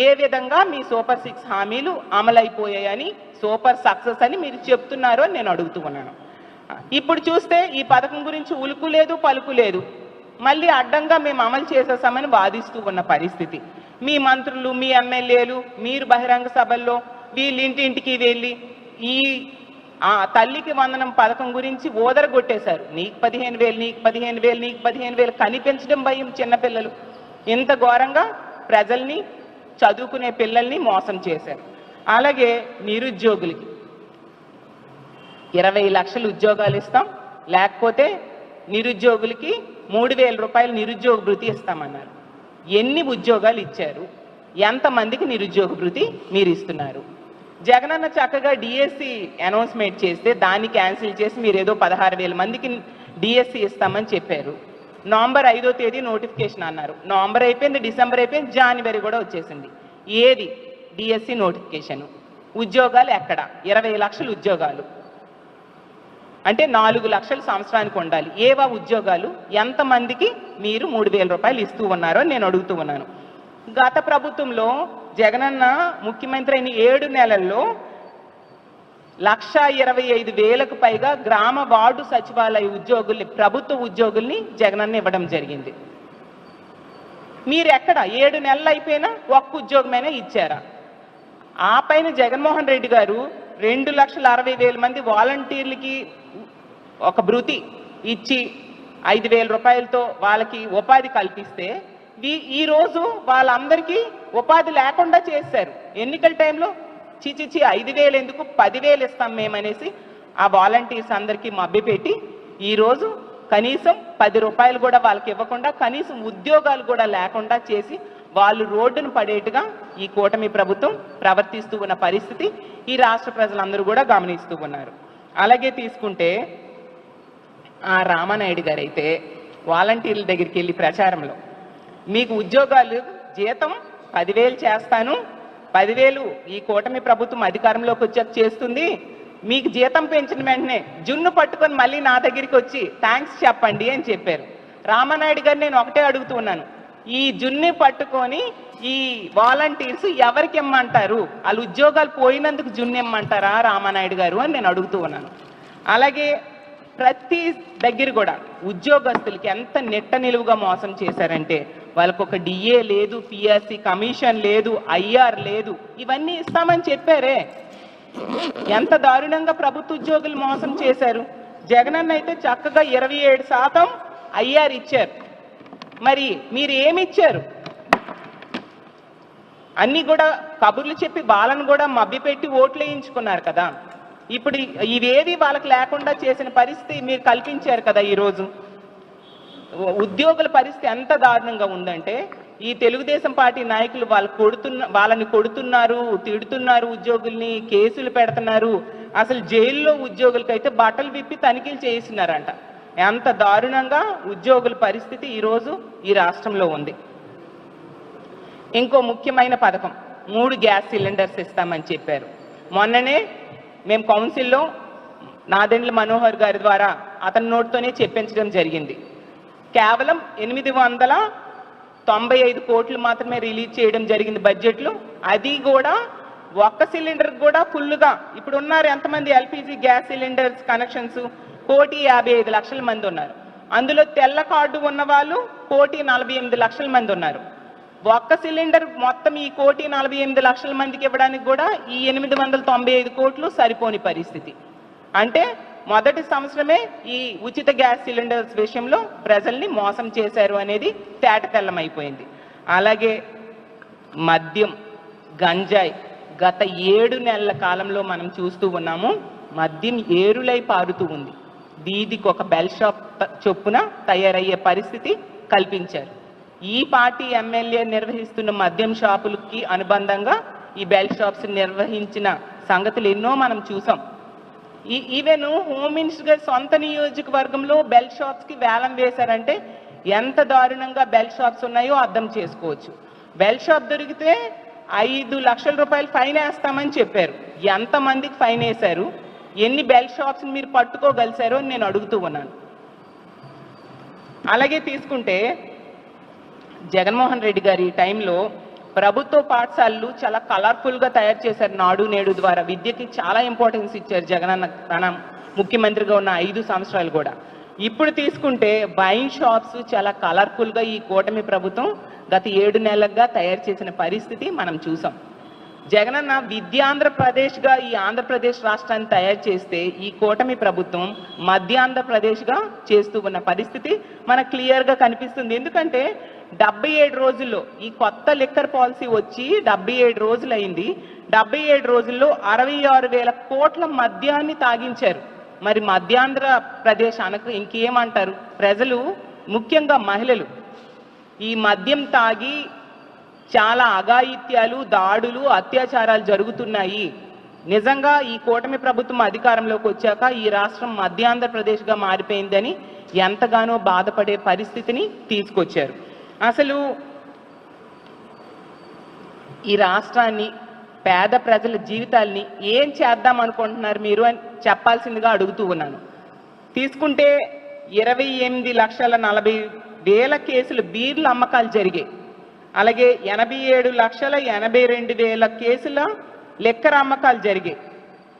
ఏ విధంగా మీ సూపర్ 6 హామీలు అమలైపోయాయని, super success అని మీరు చెప్తున్నారు అని నేను అడుగుతూ ఉన్నాను. ఇప్పుడు చూస్తే ఈ పథకం గురించి ఉలుకు లేదు, పలుకు లేదు. మళ్ళీ అడ్డంగా మేము అమలు చేసేసామని వాదిస్తూ ఉన్న పరిస్థితి. మీ మంత్రులు, మీ ఎమ్మెల్యేలు, మీరు బహిరంగ సభల్లో వీళ్ళింటింటికి వెళ్ళి ఈ తల్లికి వందనం పథకం గురించి ఓదరగొట్టేశారు. నీకు 15,000, నీకు 15,000, నీకు 15,000 కనిపించడం భయం చిన్నపిల్లలు. ఇంత ఘోరంగా ప్రజల్ని, చదువుకునే పిల్లల్ని మోసం చేశారు. అలాగే నిరుద్యోగులకి 20 లక్షల ఉద్యోగాలు ఇస్తాం, లేకపోతే నిరుద్యోగులకి 3,000 రూపాయలు నిరుద్యోగ భృతి ఇస్తామన్నారు. ఎన్ని ఉద్యోగాలు ఇచ్చారు? ఎంతమందికి నిరుద్యోగ భృతి మీరు ఇస్తున్నారు? జగనన్న చక్కగా డిఎస్సి అనౌన్స్మెంట్ చేస్తే దాన్ని క్యాన్సిల్ చేసి మీరు ఏదో 16,000 మందికి డిఎస్సి ఇస్తామని చెప్పారు. నవంబర్ 5వ తేదీ నోటిఫికేషన్ అన్నారు. నవంబర్ అయిపోయింది, డిసెంబర్ అయిపోయింది, జనవరి కూడా వచ్చేసింది. ఏది డిఎస్సి నోటిఫికేషన్? ఉద్యోగాలు ఎక్కడ? 20 లక్షల ఉద్యోగాలు అంటే 4 లక్షలు సంవత్సరానికి ఉండాలి. ఏవా ఉద్యోగాలు? ఎంతమందికి మీరు 3,000 రూపాయలు ఇస్తూ ఉన్నారో నేను అడుగుతూ ఉన్నాను. గత ప్రభుత్వంలో జగనన్న ముఖ్యమంత్రి అయిన 7 నెలల్లో 1,25,000కు పైగా గ్రామ వార్డు సచివాలయ ఉద్యోగుల్ని, ప్రభుత్వ ఉద్యోగుల్ని జగనన్న ఇవ్వడం జరిగింది. మీరు ఎక్కడ 7 నెలలు అయిపోయినా ఒక్క ఉద్యోగమైనా ఇచ్చారా? ఆ పైన జగన్మోహన్ రెడ్డి గారు 2,60,000 మంది వాలంటీర్లకి ఒక భృతి ఇచ్చి 5,000 రూపాయలతో వాళ్ళకి ఉపాధి కల్పిస్తే ఈరోజు వాళ్ళందరికీ ఉపాధి లేకుండా చేశారు. ఎన్నికల టైంలో చిచిచి 5,000 ఎందుకు, 10,000 ఇస్తాం మేమనేసి ఆ వాలంటీర్స్ అందరికీ మభ్యపెట్టి ఈరోజు కనీసం 10 రూపాయలు కూడా వాళ్ళకి ఇవ్వకుండా, కనీసం ఉద్యోగాలు కూడా లేకుండా చేసి వాళ్ళు రోడ్డును పడేట్టుగా ఈ కూటమి ప్రభుత్వం ప్రవర్తిస్తూ ఉన్న పరిస్థితి ఈ రాష్ట్ర ప్రజలందరూ కూడా గమనిస్తూ ఉన్నారు. అలాగే తీసుకుంటే ఆ రామానాయుడు గారు అయితే వాలంటీర్ల దగ్గరికి వెళ్ళి ప్రచారంలో మీకు ఉద్యోగాలు జీతం 10,000 చేస్తాను, 10,000 ఈ కూటమి ప్రభుత్వం అధికారంలోకి వచ్చాక చేస్తుంది, మీకు జీతం పెంచిన వెంటనే జున్ను పట్టుకొని మళ్ళీ నా దగ్గరికి వచ్చి థ్యాంక్స్ చెప్పండి అని చెప్పారు. రామానాయుడు గారు నేను ఒకటే అడుగుతూ ఉన్నాను, ఈ జున్ని పట్టుకొని ఈ వాలంటీర్స్ ఎవరికి ఇమ్మంటారు? వాళ్ళు ఉద్యోగాలు పోయినందుకు జున్ను ఇమ్మంటారా రామానాయుడు గారు అని నేను అడుగుతూ ఉన్నాను. అలాగే ప్రతి దగ్గర కూడా ఉద్యోగస్తులకి ఎంత నెట్ట నిలువుగా మోసం చేశారంటే వాళ్ళకు ఒక డిఏ లేదు, పిఆర్సి కమిషన్ లేదు, ఐఆర్ లేదు, ఇవన్నీ ఇస్తామని చెప్పారే. ఎంత దారుణంగా ప్రభుత్వ ఉద్యోగులు మోసం చేశారు. జగనన్న అయితే చక్కగా 27% ఐఆర్ ఇచ్చారు. మరి మీరు ఏమి ఇచ్చారు? అన్నీ కూడా కబుర్లు చెప్పి వాళ్ళను కూడా మభ్యపెట్టి ఓట్లు వేయించుకున్నారు కదా. ఇప్పుడు ఇవేవి వాళ్ళకి లేకుండా చేసిన పరిస్థితి మీరు కల్పించారు కదా. ఈరోజు ఉద్యోగుల పరిస్థితి ఎంత దారుణంగా ఉందంటే ఈ తెలుగుదేశం పార్టీ నాయకులు వాళ్ళని కొడుతున్నారు, తిడుతున్నారు, ఉద్యోగుల్ని కేసులు పెడుతున్నారు. అసలు జైల్లో ఉద్యోగులకైతే బట్టలు విప్పి తనిఖీలు చేయిస్తున్నారంట. ఎంత దారుణంగా ఉద్యోగుల పరిస్థితి ఈరోజు ఈ రాష్ట్రంలో ఉంది. ఇంకో ముఖ్యమైన పథకం 3 గ్యాస్ సిలిండర్స్ ఇస్తామని చెప్పారు. మొన్ననే మేము కౌన్సిల్లో నాదెండ్ల మనోహర్ గారి ద్వారా అతని నోటితోనే చెప్పించడం జరిగింది. కేవలం 895 కోట్లు మాత్రమే రిలీజ్ చేయడం జరిగింది బడ్జెట్లో. అది కూడా ఒక్క సిలిండర్ కూడా ఫుల్గా ఇప్పుడు ఉన్నారు ఎంతమంది ఎల్పిజి గ్యాస్ సిలిండర్స్ కనెక్షన్స్ 1,55,00,000 మంది ఉన్నారు. అందులో తెల్ల కార్డు ఉన్న వాళ్ళు 1,48,00,000 మంది ఉన్నారు. ఒక్క సిలిండర్ మొత్తం ఈ 1,48,00,000 మందికి ఇవ్వడానికి కూడా ఈ 895 కోట్లు సరిపోని పరిస్థితి. అంటే మొదటి సంవత్సరమే ఈ ఉచిత గ్యాస్ సిలిండర్స్ విషయంలో ప్రజల్ని మోసం చేశారు అనేది తేటతెల్లమైపోయింది. అలాగే మద్యం, గంజాయి గత 7 నెలల కాలంలో మనం చూస్తూ ఉన్నాము. మద్యం ఏరులై పారుతూ ఉంది. వీధికి ఒక బెల్ షాప్ చొప్పున తయారయ్యే పరిస్థితి కల్పించారు. ఈ పార్టీ ఎమ్మెల్యే నిర్వహిస్తున్న మద్యం షాపులకి అనుబంధంగా ఈ బెల్ షాప్స్ నిర్వహించిన సంగతులు ఎన్నో మనం చూసాం. ఈవెన్ హోమ్ మినిస్టర్ గారి సొంత నియోజకవర్గంలో బెల్ షాప్స్కి వేలం వేశారంటే ఎంత దారుణంగా బెల్ షాప్స్ ఉన్నాయో అర్థం చేసుకోవచ్చు. బెల్ షాప్ దొరికితే 5 లక్షల రూపాయలు ఫైన్ వేస్తామని చెప్పారు. ఎంతమందికి ఫైన్ వేశారు? ఎన్ని బెల్ షాప్స్ని మీరు పట్టుకోగలిసారో నేను అడుగుతూ ఉన్నాను. అలాగే తీసుకుంటే జగన్మోహన్ రెడ్డి గారి టైంలో ప్రభుత్వ పాఠశాలలు చాలా కలర్ఫుల్గా తయారు చేశారు. నాడు నేడు ద్వారా విద్యకి చాలా ఇంపార్టెన్స్ ఇచ్చారు జగనన్న తన ముఖ్యమంత్రిగా ఉన్న 5 సంవత్సరాలు కూడా. ఇప్పుడు తీసుకుంటే వైన్ షాప్స్ చాలా కలర్ఫుల్గా ఈ కూటమి ప్రభుత్వం గత 7 నెలలుగా తయారు చేసిన పరిస్థితి మనం చూసాం. జగనన్న విద్యాంధ్రప్రదేశ్గా ఈ ఆంధ్రప్రదేశ్ రాష్ట్రాన్ని తయారు చేస్తే ఈ కూటమి ప్రభుత్వం మధ్యాంధ్రప్రదేశ్గా చేస్తూ ఉన్న పరిస్థితి మనకు క్లియర్గా కనిపిస్తుంది. ఎందుకంటే 77 రోజుల్లో ఈ కొత్త లిక్కర్ పాలసీ వచ్చి 77 రోజులు అయింది. 77 రోజుల్లో 66,000 కోట్ల మద్యాన్ని తాగించారు. మరి మధ్యాంధ్రప్రదేశ్ అనకు ఇంకేమంటారు? ప్రజలు, ముఖ్యంగా మహిళలు ఈ మద్యం తాగి చాలా అఘాయిత్యాలు, దాడులు, అత్యాచారాలు జరుగుతున్నాయి. నిజంగా ఈ కూటమి ప్రభుత్వం అధికారంలోకి వచ్చాక ఈ రాష్ట్రం మధ్యాంధ్రప్రదేశ్గా మారిపోయిందని ఎంతగానో బాధపడే పరిస్థితిని తీసుకొచ్చారు. అసలు ఈ రాష్ట్రాన్ని, పేద ప్రజల జీవితాల్ని ఏం చేద్దాం అనుకుంటున్నారు మీరు అని చెప్పాల్సిందిగా అడుగుతూ ఉన్నాను. తీసుకుంటే 28,40,000 కేసులు బీర్ల అమ్మకాలు జరిగాయి. అలాగే 87,82,000 కేసుల లిక్కర్ అమ్మకాలు జరిగాయి.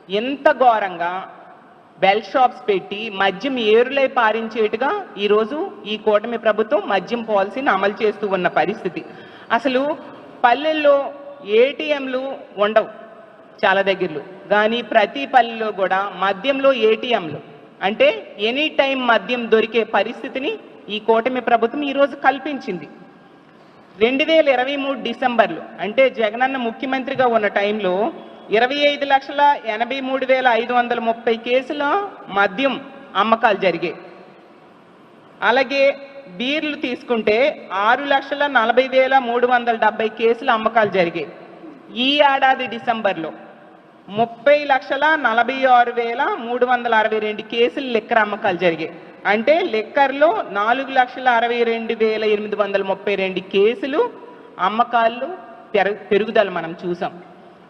ఎంత ఘోరంగా బెల్ షాప్స్ పెట్టి మద్యం ఏరులై పారించేట్టుగా ఈరోజు ఈ కూటమి ప్రభుత్వం మద్యం పాలసీని అమలు చేస్తూ ఉన్న పరిస్థితి. అసలు పల్లెల్లో ఏటీఎంలు ఉండవు చాలా దగ్గరలో, కానీ ప్రతి పల్లెలో కూడా మద్యంలో ఏటీఎంలు, అంటే ఎనీ టైం మద్యం దొరికే పరిస్థితిని ఈ కూటమి ప్రభుత్వం ఈరోజు కల్పించింది. 2023 డిసెంబర్లో, అంటే జగనన్న ముఖ్యమంత్రిగా ఉన్న టైంలో 25,83,530 కేసుల మద్యం అమ్మకాలు జరిగాయి. అలాగే బీర్లు తీసుకుంటే 6,40,370 కేసుల అమ్మకాలు జరిగాయి. ఈ ఏడాది డిసెంబర్లో 30,46,362 కేసులు లిక్కర్ అమ్మకాలు జరిగాయి. అంటే లిక్కర్లో 4,62,832 కేసులు అమ్మకాలు పెరుగుదల మనం చూసాం.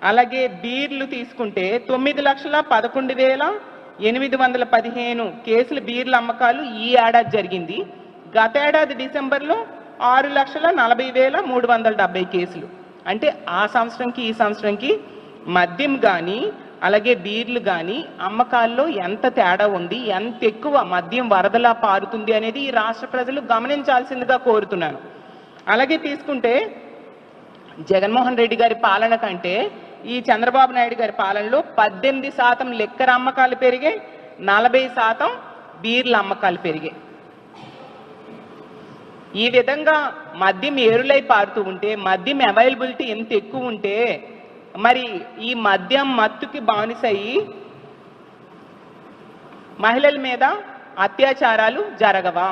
అలాగే బీర్లు తీసుకుంటే 9,11,815 కేసులు బీర్ల అమ్మకాలు ఈ ఏడాది జరిగింది. గత ఏడాది డిసెంబర్లో 6,40,370 కేసులు. అంటే ఆ సంవత్సరంకి ఈ సంవత్సరంకి మద్యం కానీ అలాగే బీర్లు కానీ అమ్మకాల్లో ఎంత తేడా ఉంది, ఎంత ఎక్కువ మద్యం వరదలా పారుతుంది అనేది ఈ రాష్ట్ర ప్రజలు గమనించాల్సిందిగా కోరుతున్నాను. అలాగే తీసుకుంటే జగన్మోహన్ రెడ్డి గారి పాలన కంటే ఈ చంద్రబాబు నాయుడు గారి పాలనలో 18% లిక్కర్ అమ్మకాలు పెరిగాయి, 40% బీర్ల అమ్మకాలు పెరిగాయి. ఈ విధంగా మద్యం ఏరులై పారుతూ ఉంటే, మద్యం అవైలబిలిటీ ఎంత ఎక్కువ ఉంటే మరి ఈ మద్యం మత్తుకి బానిసయి మహిళల మీద అత్యాచారాలు జరగవా,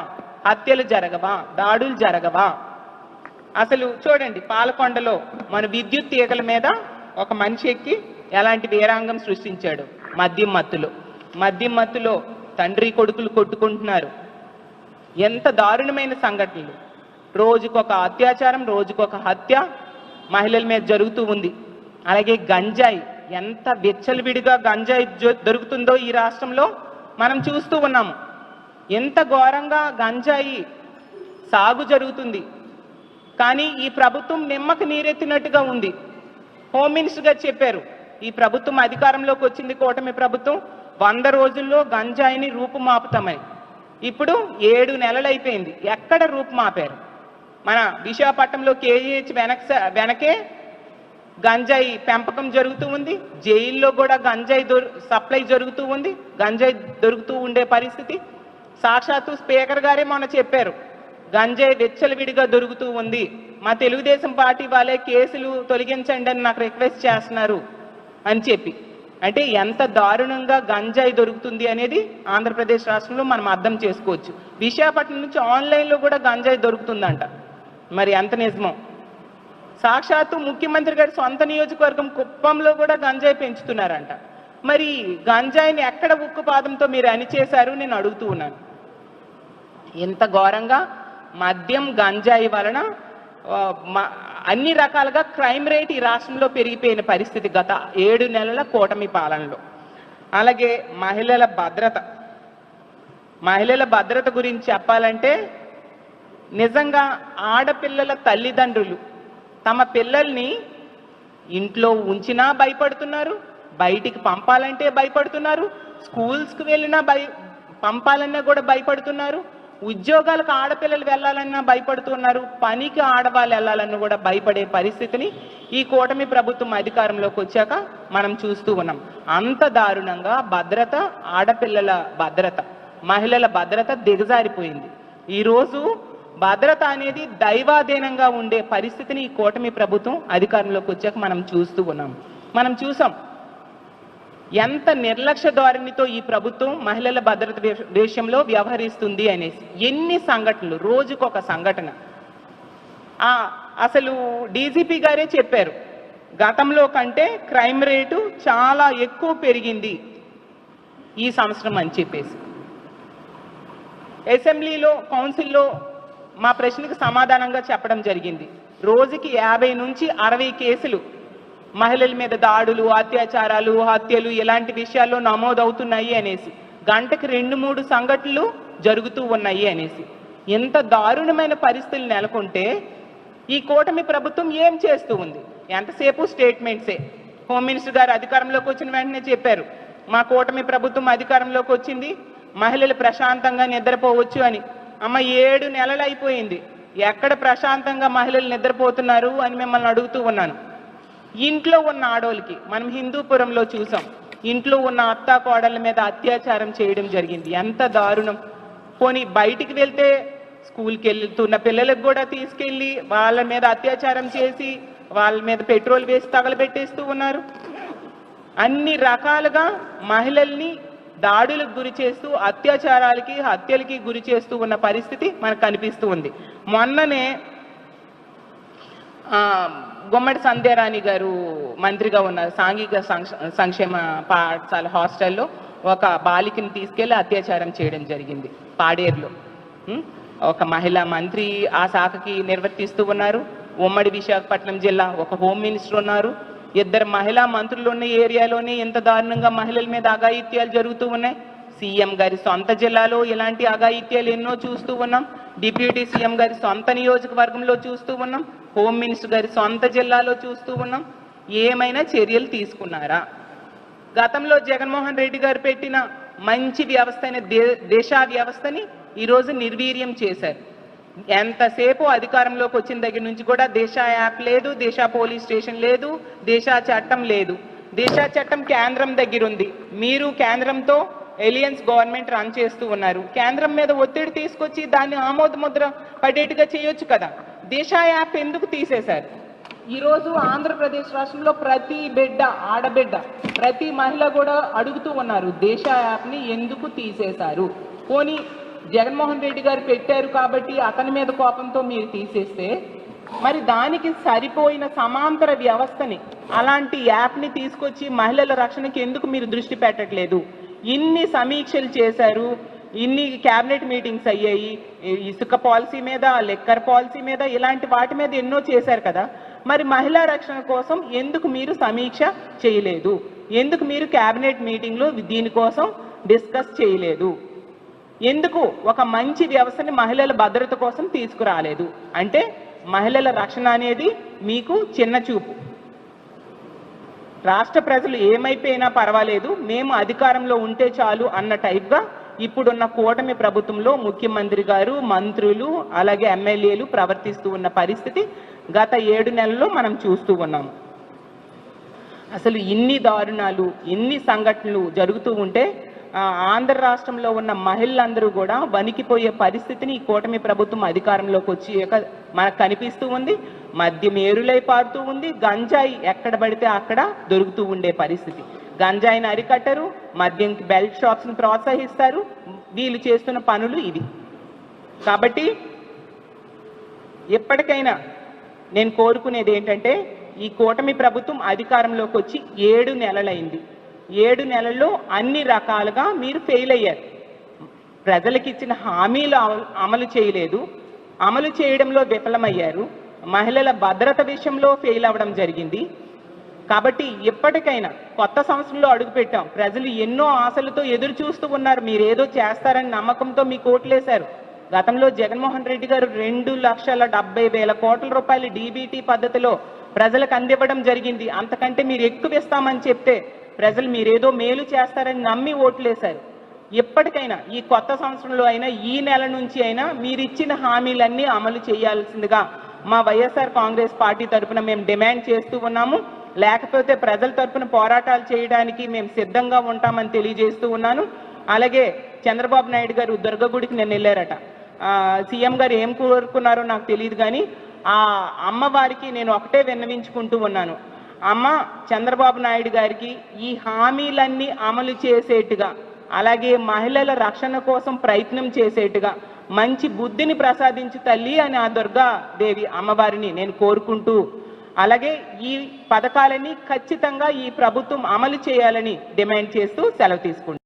హత్యలు జరగవా, దాడులు జరగవా? అసలు చూడండి, పాలకొండలో మన విద్యుత్ తీగల మీద ఒక మనిషి ఎక్కి ఎలాంటి వీరాంగం సృష్టించాడు. మద్యం మత్తులో తండ్రి కొడుకులు కొట్టుకుంటున్నారు. ఎంత దారుణమైన సంఘటనలు! రోజుకొక అత్యాచారం, రోజుకొక హత్య మహిళల మీద జరుగుతూ ఉంది. అలాగే గంజాయి, ఎంత విచ్చలవిడిగా గంజాయి దొరుకుతుందో ఈ రాష్ట్రంలో మనం చూస్తూ ఉన్నాము. ఎంత ఘోరంగా గంజాయి సాగు జరుగుతుంది. కానీ ఈ ప్రభుత్వం నిమ్మకు నీరెత్తినట్టుగా ఉంది. హోమ్ మినిస్టర్ గారు చెప్పారు, ఈ ప్రభుత్వం అధికారంలోకి వచ్చింది కూటమి ప్రభుత్వం 100 రోజుల్లో గంజాయిని రూపుమాపుతామని. ఇప్పుడు 7 నెలలు అయిపోయింది, ఎక్కడ రూపుమాపారు? మన విశాఖపట్నంలో కేజీహెచ్ వెనకే గంజాయి పెంపకం జరుగుతూ ఉంది. జైల్లో కూడా గంజాయి సప్లై జరుగుతూ ఉంది, గంజాయి దొరుకుతూ ఉండే పరిస్థితి. సాక్షాత్తు స్పీకర్ గారే మొన్న చెప్పారు, గంజాయి విచ్చలవిడిగా దొరుకుతూ ఉంది, మా తెలుగుదేశం పార్టీ వాళ్ళే కేసులు తొలగించండి అని నాకు రిక్వెస్ట్ చేస్తున్నారు అని చెప్పి. అంటే ఎంత దారుణంగా గంజాయి దొరుకుతుంది అనేది ఆంధ్రప్రదేశ్ రాష్ట్రంలో మనం అర్థం చేసుకోవచ్చు. విశాఖపట్నం నుంచి ఆన్లైన్లో కూడా గంజాయి దొరుకుతుందంట. మరి ఎంత నిజమో? సాక్షాత్తు ముఖ్యమంత్రి గారి సొంత నియోజకవర్గం కుప్పంలో కూడా గంజాయి పెంచుతున్నారంట. మరి గంజాయిని ఎక్కడ ఉక్కుపాదంతో మీరు అణిచేశారు నేను అడుగుతూ ఉన్నాను. ఎంత ఘోరంగా మద్యం, గంజాయి వలన అన్ని రకాలుగా క్రైమ్ రేట్ ఈ రాష్ట్రంలో పెరిగిపోయిన పరిస్థితి గత 7 నెలల కూటమి పాలనలో. అలాగే మహిళల భద్రత గురించి చెప్పాలంటే నిజంగా ఆడపిల్లల తల్లిదండ్రులు తమ పిల్లల్ని ఇంట్లో ఉంచినా భయపడుతున్నారు, బయటికి పంపాలంటే భయపడుతున్నారు, స్కూల్స్కి వెళ్ళినా పంపాలన్నా కూడా భయపడుతున్నారు, ఉద్యోగాలకు ఆడపిల్లలు వెళ్ళాలన్నా భయపడుతున్నారు, పనికి ఆడవాళ్ళు వెళ్ళాలన్నా కూడా భయపడే పరిస్థితిని ఈ కూటమి ప్రభుత్వం అధికారంలోకి వచ్చాక మనం చూస్తూ ఉన్నాం. అంత దారుణంగా భద్రత, ఆడపిల్లల భద్రత, మహిళల భద్రత దిగజారిపోయింది. ఈరోజు భద్రత అనేది దైవాధీనంగా ఉండే పరిస్థితిని ఈ కూటమి ప్రభుత్వం అధికారంలోకి వచ్చాక మనం చూస్తూ ఉన్నాం. మనం చూసాం ఎంత నిర్లక్ష్య ధోరణితో ఈ ప్రభుత్వం మహిళల భద్రత విషయంలో వ్యవహరిస్తుంది అనేసి. ఎన్ని సంఘటనలు, రోజుకొక సంఘటన. అసలు డీజీపీ గారే చెప్పారు, గతంలో కంటే క్రైమ్ రేటు చాలా ఎక్కువ పెరిగింది ఈ సంవత్సరం అని చెప్పేసి. అసెంబ్లీలో, కౌన్సిల్లో మా ప్రశ్నకు సమాధానంగా చెప్పడం జరిగింది. రోజుకి 50 నుంచి 60 కేసులు మహిళల మీద దాడులు, అత్యాచారాలు, హత్యలు ఇలాంటి విషయాల్లో నమోదవుతున్నాయి అనేసి. గంటకి 2-3 సంఘటనలు జరుగుతూ ఉన్నాయి అనేసి. ఎంత దారుణమైన పరిస్థితులు నెలకొంటే ఈ కూటమి ప్రభుత్వం ఏం చేస్తూ ఉంది? ఎంతసేపు స్టేట్మెంట్సే. హోమ్ మినిస్టర్ గారు అధికారంలోకి వచ్చిన వెంటనే చెప్పారు, మా కూటమి ప్రభుత్వం అధికారంలోకి వచ్చింది, మహిళలు ప్రశాంతంగా నిద్రపోవచ్చు అని. అమ్మ 7 నెలలు అయిపోయింది, ఎక్కడ ప్రశాంతంగా మహిళలు నిద్రపోతున్నారు అని మిమ్మల్ని అడుగుతూ ఉన్నాను. ఇంట్లో ఉన్న ఆడోళ్ళకి మనం హిందూపురంలో చూసాం, ఇంట్లో ఉన్న అత్తా కోడళ్ళ మీద అత్యాచారం చేయడం జరిగింది. ఎంత దారుణం! పోనీ బయటికి వెళ్తే స్కూల్కి వెళ్తున్న పిల్లలకు కూడా తీసుకెళ్ళి వాళ్ళ మీద అత్యాచారం చేసి వాళ్ళ మీద పెట్రోల్ వేసి తగలబెట్టేస్తూ ఉన్నారు. అన్ని రకాలుగా మహిళల్ని దాడులకు గురి చేస్తూ, అత్యాచారాలకి, హత్యలకి గురి చేస్తూ ఉన్న పరిస్థితి మనకు కనిపిస్తూ ఉంది. మొన్ననే గుమ్మడి సంధ్యారాణి గారు మంత్రిగా ఉన్న సాంఘిక సంక్షేమ పాఠశాల హాస్టల్లో ఒక బాలికని తీసుకెళ్లి అత్యాచారం చేయడం జరిగింది పాడేరులో. ఒక మహిళా మంత్రి ఆ శాఖకి నిర్వర్తిస్తూ ఉన్నారు. ఉమ్మడి విశాఖపట్నం జిల్లా ఒక హోమ్ మినిస్టర్ ఉన్నారు. 2 మహిళా మంత్రులు ఉన్న ఏరియాలోనే ఎంత దారుణంగా మహిళల మీద అఘాయిత్యాలు జరుగుతూ ఉన్నాయి. సీఎం గారి సొంత జిల్లాలో ఇలాంటి అఘాయిత్యాలు ఎన్నో చూస్తూ ఉన్నాం. డిప్యూటీ సీఎం గారి సొంత నియోజకవర్గంలో చూస్తూ ఉన్నాం. హోమ్ మినిస్టర్ గారి సొంత జిల్లాలో చూస్తూ ఉన్నాం. ఏమైనా చర్యలు తీసుకున్నారా? గతంలో జగన్మోహన్ రెడ్డి గారు పెట్టిన మంచి వ్యవస్థ అయిన దిశ వ్యవస్థని ఈరోజు నిర్వీర్యం చేశారు. ఎంతసేపు అధికారంలోకి వచ్చిన దగ్గర నుంచి కూడా దిశ యాప్ లేదు, దిశ పోలీస్ స్టేషన్ లేదు, దిశ చట్టం లేదు. దిశ చట్టం కేంద్రం దగ్గర ఉంది. మీరు కేంద్రంతో ఎలియన్స్ గవర్నమెంట్ రన్ చేస్తూ ఉన్నారు. కేంద్రం మీద ఒత్తిడి తీసుకొచ్చి దాన్ని ఆమోద ముద్ర పడేట్టుగా చేయొచ్చు కదా. దిశ యాప్ ఎందుకు తీసేశారు? ఈరోజు ఆంధ్రప్రదేశ్ రాష్ట్రంలో ప్రతి బిడ్డ, ఆడబిడ్డ, ప్రతి మహిళ కూడా అడుగుతూ ఉన్నారు, దిశ యాప్ని ఎందుకు తీసేశారు? పోనీ జగన్మోహన్ రెడ్డి గారు పెట్టారు కాబట్టి అతని మీద కోపంతో మీరు తీసేస్తే, మరి దానికి సరిపోయిన సమాంతర వ్యవస్థని, అలాంటి యాప్ని తీసుకొచ్చి మహిళల రక్షణకి ఎందుకు మీరు దృష్టి పెట్టట్లేదు? ఇన్ని సమీక్షలు చేశారు, ఇన్ని క్యాబినెట్ మీటింగ్స్ అయ్యాయి, ఇసుక పాలసీ మీద, లిక్కర్ పాలసీ మీద, ఇలాంటి వాటి మీద ఎన్నో చేశారు కదా. మరి మహిళా రక్షణ కోసం ఎందుకు మీరు సమీక్ష చేయలేదు? ఎందుకు మీరు క్యాబినెట్ మీటింగ్లో దీనికోసం డిస్కస్ చేయలేదు? ఎందుకు ఒక మంచి వ్యవస్థని మహిళల భద్రత కోసం తీసుకురాలేదు? అంటే మహిళల రక్షణ అనేది మీకు చిన్న చూపు. రాష్ట్ర ప్రజలు ఏమైపోయినా పర్వాలేదు, మేము అధికారంలో ఉంటే చాలు అన్న టైప్గా ఇప్పుడున్న కూటమి ప్రభుత్వంలో ముఖ్యమంత్రి గారు, మంత్రులు, అలాగే ఎమ్మెల్యేలు ప్రవర్తిస్తూ ఉన్న పరిస్థితి గత 7 నెలల్లో మనం చూస్తూ ఉన్నాము. అసలు ఇన్ని దారుణాలు, ఇన్ని సంఘటనలు జరుగుతూ ఉంటే ఆంధ్ర రాష్ట్రంలో ఉన్న మహిళలందరూ కూడా వణికిపోయే పరిస్థితిని ఈ కూటమి ప్రభుత్వం అధికారంలోకి వచ్చి మనకు కనిపిస్తూ ఉంది. మద్యం ఏరులై పారుతూ ఉంది. గంజాయి ఎక్కడ పడితే అక్కడ దొరుకుతూ ఉండే పరిస్థితి. గంజాయిని అరికట్టరు, మద్యంకి బెల్ట్ షాప్స్ని ప్రోత్సహిస్తారు. వీళ్ళు చేస్తున్న పనులు ఇవి. కాబట్టి ఎప్పటికైనా నేను కోరుకునేది ఏంటంటే, ఈ కూటమి ప్రభుత్వం అధికారంలోకి వచ్చి 7 నెలలైంది. 7 నెలల్లో అన్ని రకాలుగా మీరు ఫెయిల్ అయ్యారు. ప్రజలకు ఇచ్చిన హామీలు అమలు చేయలేదు, అమలు చేయడంలో విఫలమయ్యారు, మహిళల భద్రత విషయంలో ఫెయిల్ అవ్వడం జరిగింది. కాబట్టి ఎప్పటికైనా కొత్త సంవత్సరంలో అడుగుపెట్టాం. ప్రజలు ఎన్నో ఆశలతో ఎదురు చూస్తూ ఉన్నారు. మీరు ఏదో చేస్తారని నమ్మకంతో మీకు ఓట్లేశారు. గతంలో జగన్మోహన్ రెడ్డి గారు 2,70,000 కోట్ల రూపాయలు డీబీటీ పద్ధతిలో ప్రజలకు అందివ్వడం జరిగింది. అంతకంటే మీరు ఎక్కువ ఇస్తామని చెప్తే ప్రజలు మీరేదో మేలు చేస్తారని నమ్మి ఓట్లేశారు. ఎప్పటికైనా ఈ కొత్త సంవత్సరంలో అయినా, ఈ నెల నుంచి అయినా మీరు ఇచ్చిన హామీలన్నీ అమలు చేయాల్సిందిగా మా వైఎస్ఆర్ కాంగ్రెస్ పార్టీ తరఫున మేము డిమాండ్ చేస్తూ ఉన్నాము. లేకపోతే ప్రజల తరఫున పోరాటాలు చేయడానికి మేము సిద్ధంగా ఉంటామని తెలియజేస్తూ ఉన్నాను. అలాగే చంద్రబాబు నాయుడు గారు దుర్గగుడికి నేను వెళ్ళారట. సీఎం గారు ఏం కోరుకున్నారో నాకు తెలియదు, కానీ ఆ అమ్మవారికి నేను ఒకటే విన్నవించుకుంటూ ఉన్నాను. అమ్మ, చంద్రబాబు నాయుడు గారికి ఈ హామీలన్నీ అమలు చేసేట్టుగా, అలాగే మహిళల రక్షణ కోసం ప్రయత్నం చేసేట్టుగా మంచి బుద్ధిని ప్రసాదించు తల్లి అని ఆ దుర్గాదేవి అమ్మవారిని నేను కోరుకుంటూ, అలాగే ఈ పథకాలని ఖచ్చితంగా ఈ ప్రభుత్వం అమలు చేయాలని డిమాండ్ చేస్తూ సెలవు తీసుకుంటాను.